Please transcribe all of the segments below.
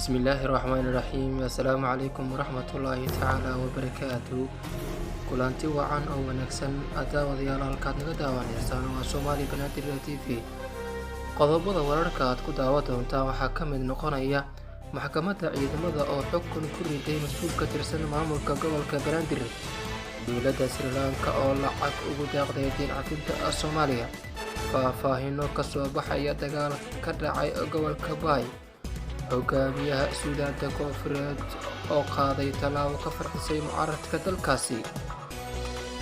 بسم الله الرحمن الرحيم السلام عليكم ورحمة الله تعالى وبركاته kulanti wacan oo wanaagsan daawadayaal halkaad naga daawaneysaan waa Soomaali Banaadir TV qodobada wararka aad ku daawan doontaan waxaa ka mid noqonaya maxkamadda ciidamada oo xukun ku riday mas'uul ka tirsan maamulka gobolka Banaadir dowladda Sri Lanka oo lacag ugu deeqday diin cafinta Soomaaliya faahfaahinno ka soo baxaya dagaal ka dhacay gobolka Bay hogaamiyaha Suudaanta Koonfureed oo qaaday talaabo ka farxisay mucaaradka dalkaasi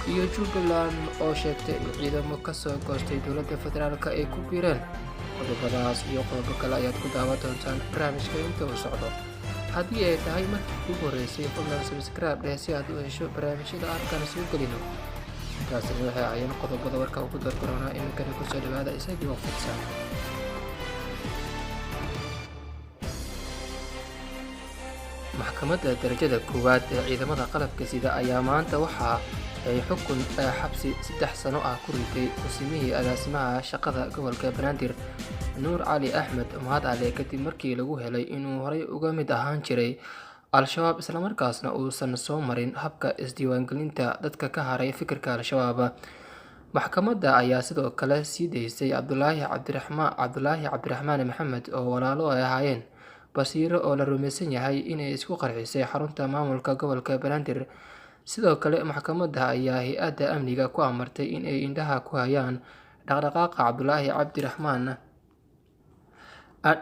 iyo Jubbaland oo sheegtay in ciidamo ka soo goostay dowladda federaalka ay ku biireen qodobadaas iyo qodobo kale ayaad ku daawan doontaan barnaamijka inta uu socdo haddii ay tahay markii ugu horeysay fadlan subscribe dheh si aad u hesho barnaamijyada aan soo gelino intaasina waxay ahaayeen qodobada warka ugu dardaroonaa iminkana ku soo dhawaada isagii waqtigsan maxkamadda darajada koowaad ee ciidamada qalabka sida ayaa maanta waxa ay xukun xabsi 3 sano ah ku riday kusimihii agaasimaha shaqada gobolka Banaadir Nuur Cali Axmed Mahad Ali kadib markii lagu helay inuu horay uga mid ahaan jiray Al-Shabaab isla markaasna uusan soo marin habka isdiiwaangelinta dadka ka haray fikirka Al-Shabaab maxkamadda ayaa sidoo kale sii deysay Cabdulaahi Cabdiraxmaan Maxamed oo walaalo ay ahaayeen basiiro oo la rumaysan yahay inay isku qarxisay xarunta maamulka gobolka Banaadir sidoo kale maxkamadda ayaa hay'adda amniga ku amartay in ay indhaha ku hayaan dhaqdhaqaaqa Cabdulaahi Cabdiraxmaan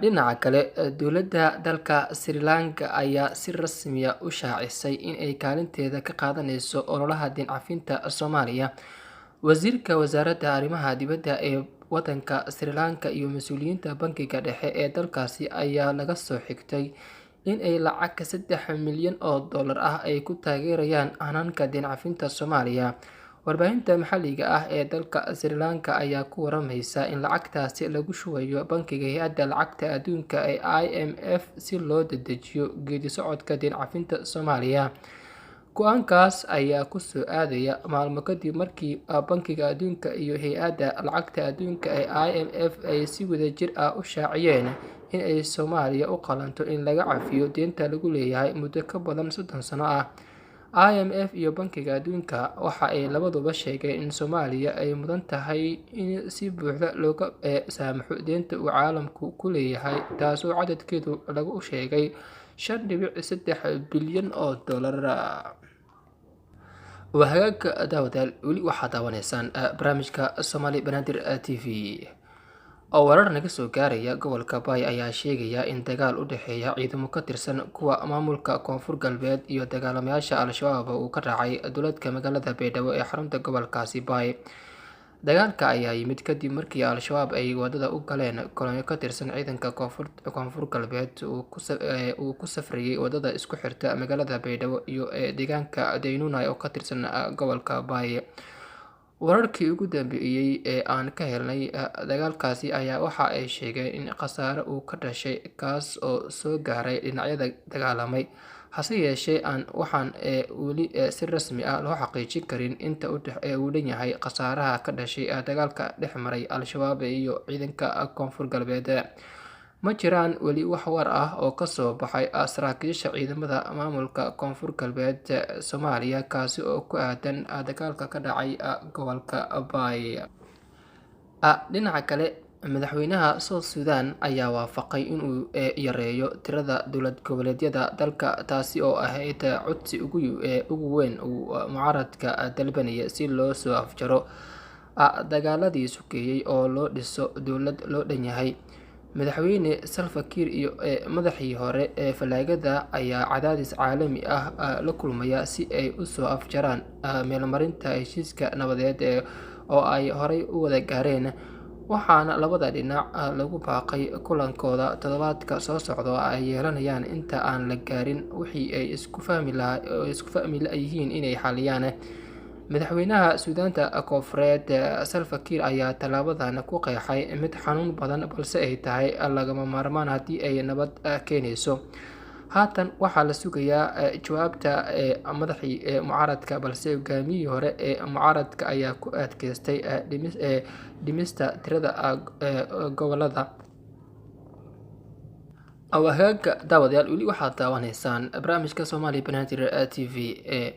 dhinaca kale dowladda dalka Sri Lanka ayaa si rasmi ah u shaacisay in ay kaalinteeda ka qaadaneyso ololaha diin cafinta Soomaaliya wasiirka wasaaradda arrimaha dibadda ee wadanka Sri Lanka iyo mas'uuliyiinta bankiga dhexe ee dalkaasi ayaa laga soo xigtay in ay lacag 3 milyan oo dollar ah ay ku taageerayaan hannaanka diin cafinta Soomaaliya warbaahinta maxalliga ah ee dalka Sri Lanka ayaa ku waramaysa in lacagtaasi lagu shubayo bankiga hay'adda lacagta adduunka ee IMF si loo dedejiyo geedi socodka diin cafinta Soomaaliya go'aankaas ayaa ku soo aadaya maalmo kadib markii bankiga adduunka iyo hay'adda lacagta adduunka ee IMF ay si wadajir ah u shaaciyeen in ay Soomaaliya u qalanto in laga cafiyo deynta lagu leeyahay muddo ka badan 30 sano ah IMF iyo bankiga adduunka waxa ay labaduba sheegeen in Soomaaliya ay mudan tahay in si buuxda looga saamaxo deynta uu caalamku ku leeyahay taasoo cadadkeedu lagu sheegay 5.3 bilyan oo dollar وهاجك داود ولي واحد داونيسان برامجك Soomaali Banaadir TV oo warar naga soo gaaraya gobolka Bay ayaa sheegaya in dagaal u dhaxeeya ciidamo ka tirsan kuwa maamulka Koonfur Galbeed iyo dagaalamayaasha Al-Shabaab uu ka dhacay dowladka magaalada Baydhabo ee xarunta gobolkaasi Bay dagaalka ayaa yimid kadib markii Al-Shabaab ay wadada u galeen kolonyo ka tirsan ciidanka Koonfur Galbeed uu ku safrayay wadada isku xirta magaalada Baydhabo iyo deegaanka Daynuunay oo ka tirsan gobolka Bay wararkii ugu dambeeyay ee aan ka helnay dagaalkaasi ayaa waxa ay sheegeen in khasaare uu ka dhashay kaas oo soo gaaray dhinacyada dagaalamay hase yeeshee waxaan weli si rasmi ah loo xaqiijin karin inta uu dhan yahay khasaaraha ka dhashay dagaalka dhex maray Al-Shabaab iyo ciidanka Koonfur Galbeed ma jiraan weli wax war ah oo ka soo baxay saraakiisha ciidamada maamulka Koonfur Galbeed Soomaaliya kaasi oo ku aadan dagaalka ka dhacay gobolka Bay dhinaca kale madaxweynaha South Sudan ayaa waafaqay inuu yareeyo tirada dowlad goboleedyada dalka taasi oo ahayd codsi ugu weyn uu mucaaradka dalbanaya si loo soo afjaro dagaaladii sukeeyay oo loo dhiso dowlad loo dhan yahay madaxweyne Salva Kiir iyo madaxii hore ee falaagada ayaa cadaadis caalami ah la kulmaya si ay u soo afjaraan meelmarinta heshiiska nabadeed oo ay horay u wada gaareen waxaana labada dhinac lagu baaqay kulankooda toddobaadka soo socda ay yeelanayaan inta aan la gaarin wixii ay isku fahmi lahaayeen inay xaliyaan madaxweynaha Suudaanta Koonfureed Salva Kiir ayaa talaabadan ku qeexay mid xanuun badan balse ay tahay lagama maarmaan haddii ay nabad keenayso haatan waxaa la sugayaa jawaabta madaxii mucaaradka balse hogaamiyihii hore ee mucaaradka ayaa ku adkaystay dhimista tirada gobolada hagaaga daawadayaal weli waxaad daawanaysaan barnaamijka Somali Banaadir TV ee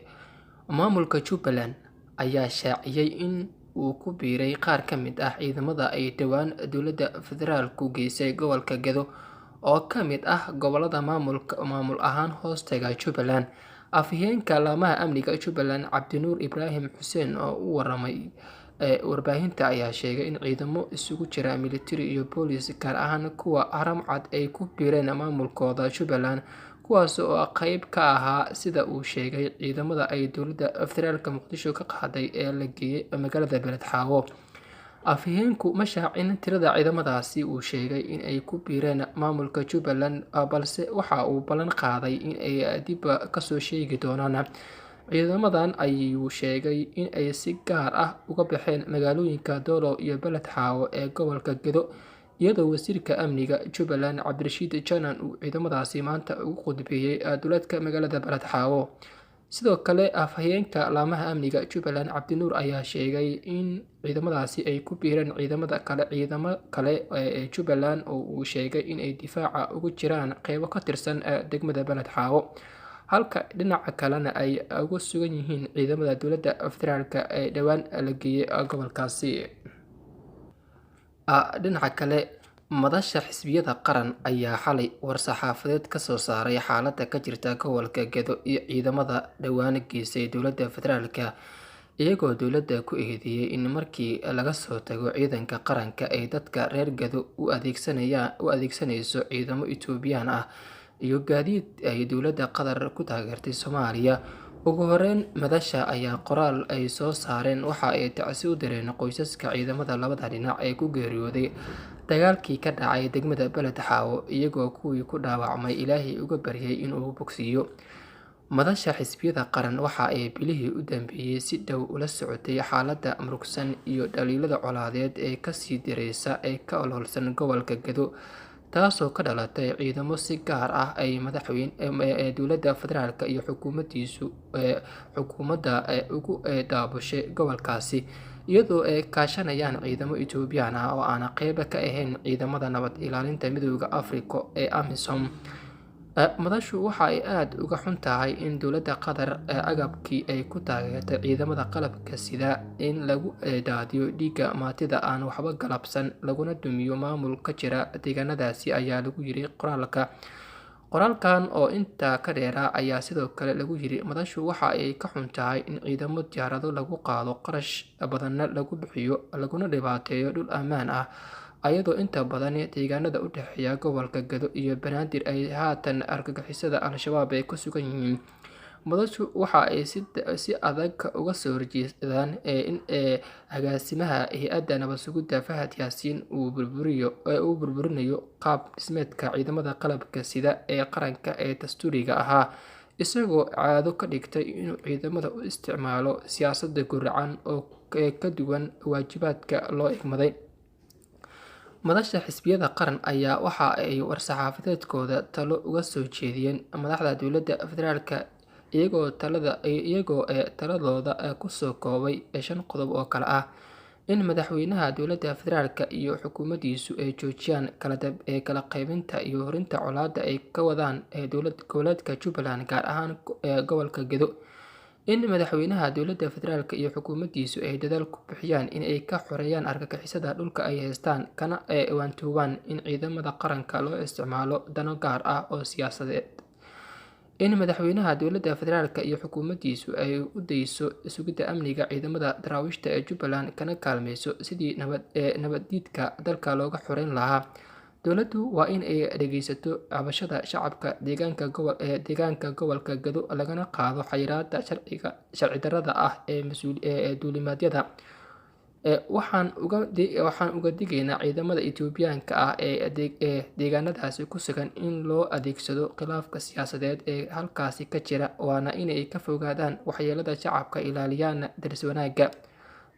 maamulka Jubbaland ayaa shaaciyay in uu ku biiray qaar ka mid ah ciidamada ay dhawaan dowladda federaalku geysay gobolka Gedo oo ka mid ah gobolada maamul ahaan hoostaga Jubbaland. Afhayeenka laamaha amniga Jubbaland Cabdinuur Ibraahim Xuseen oo u waramay warbaahinta ayaa sheegay in ciidamo isugu jira military iyo boolis gaar ahaan kuwa Haram Cad ay ku biireen maamulkooda Jubbaland, kuwaas oo qayb ka ahaa sida uu sheegay ciidamada ay dowladda federaalka Muqdisho ka qaaday ee la geeyay magaalada Beled Xaawo. Afhayeenku ma shaacin tirada ciidamadaasi uu sheegay in ay ku biireen maamulka Jubbaland, balse waxa uu ballan qaaday in ay dib ka soo sheegi doonaan. Ciidamadan ayuu sheegay in ay si gaar ah uga baxeen magaalooyinka Doolow iyo Beled Xaawo ee gobolka Gedo, iyadoo wasiirka amniga Jubbaland Cabdirashiid Janan uu ciidamadaasi maanta ugu khudbeeyay duleedka magaalada Beled Xaawo. Sidoo kale, afhayeenka laamaha amniga Jubbaland Cabdinuur ayaa sheegay in ciidamadaasi ay ku biireen ciidamo kale ee Jubbaland oo uu sheegay in ay difaaca ugu jiraan qaybo ka tirsan degmada Beled Xaawo, halka dhinaca kalena ay uga sugan yihiin ciidamada dowladda federaalka ee dhawaan la geeyay gobolkaasi. Dhinaca kale, madasha xisbiyada qaran ayaa xalay war-saxaafadeed ka soo saaray xaaladda ka jirta gobolka Gedo iyo ciidamada dhawaan geysay dowladda federaalka, iyagoo dowladda ku eedeeyay in markii laga soo tago ciidanka qaranka ay dadka reer Gedo u adeegsanayso ciidamo Itoobiyaan ah iyo gaadiid ay dowladda Qatar ku taageertay Soomaaliya. Ugu horeyn, madasha ayaa qoraal ay soo saareen waxa ay tacsi u direen qoysaska ciidamada labada dhinac ee ku geeriyooday dagaalkii ka dhacay degmada Beled Xaawo, iyagoo kuwii ku dhaawacmay Ilaahay uga baryay inuu bogsiiyo. Madasha xisbiyada qaran waxa ay bilihii u dambeeyay si dhow ula socotay xaaladda murugsan iyo dhaliilada colaadeed ee ka sii dareysa ee ka ololsan gobolka Gedo, taasoo ka dhalatay ciidamo si gaar ah ay dowladda federaalka iyo xukuumadda ugu daabushay gobolkaasi, iyadoo ay kaashanayaan ciidamo Itoobiyaan ah oo aan qayb ka ahayn ciidamada nabad ilaalinta Midowga Afrika ee AMISOM. Madashu waxa ay aad uga xun tahay in dowladda Qatar agabkii ay ku taageertay ciidamada qalabka sida in lagu daadiyo dhiigga maatida aan waxba galabsan laguna dumiyo maamul ka jira deegaanadaasi, ayaa lagu yiri qoraalkan oo intaa ka dheera ayaa sidoo kale lagu yiri madashu waxa ay ka xun tahay in ciidamo diyaarado lagu qaado, qarash badanna lagu bixiyo, laguna dhibaateeyo dhul ammaan ah, ayadoo inta badan deegaanada u dhexeeya gobolka Gedo iyo Banaadir ay haatan argagixisada Al-shabaab ay ku sugan yihiin. Madashu waxa ay si adag uga soo horjeedaan in agaasimaha hay'adda nabad sugidda Fahad Yaasiin uu burburinayo qaab dhismeedka ciidamada qalabka sida ee qaranka ee dastuuriga ahaa, isagoo caado ka dhigtay inuu ciidamada u isticmaalo siyaasad guracan oo ka duwan waajibaadka loo igmaday. Madasha xisbiyada qaran ayaa waxa ay war-saxaafadeedkooda talo uga soo jeediyeen madaxda dowladda federaalka, iyagoo taladooda ku soo koobay 5 qodob oo kala ah: in madaxweynaha dowladda federaalka iyo xukuumaddiisu ay joojiyaan kala qaybinta iyo horinta colaadda ay ka wadaan dowlad goboleedka Jubbaland, gaar ahaan gobolka Gedo; in madaxweynaha dowladda federaalka iyo xukuumaddiisu ay dadaal ku bixiyaan in ay ka xoreeyaan argagixisada dhulka ay haystaan, kana waantoobaan in ciidamada qaranka loo isticmaalo dano gaar ah oo siyaasadeed; in madaxweynaha dowladda federaalka iyo xukuumaddiisu ay u dayso sugidda amniga ciidamada daraawiishta ee Jubbaland, kana kaalmayso sidii nabaddiidka dalka looga xoreyn lahaa. Dowladdu waa in ay dhageysato cabashada shacabka deegaanka gobolka Gedo, lagana qaado xayiraadda sharci darrada ah ee duulimaadyada. Waxaan uga digaynaa ciidamada Itoobiyaanka ah ee deegaanadaasi ku sugan in loo adeegsado khilaafka siyaasadeed ee halkaasi ka jira, waana inay ka fogaadaan waxyeellada shacabka, ilaaliyaan daris wanaagga.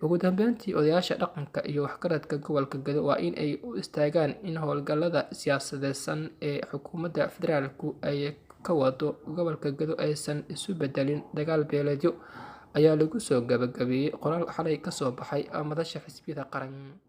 Ugu dambeyntii, odayaasha dhaqanka iyo waxgaradka gobolka Gedo waa in ay u istaagaan in howlgallada siyaasadeysan ee xukuumadda federaalku ay ka wado gobolka Gedo aysan isu beddelin dagaal beeleedyo, ayaa lagu soo gabagabeeyay qoraal xalay ka soo baxay madasha xisbiyada qaran.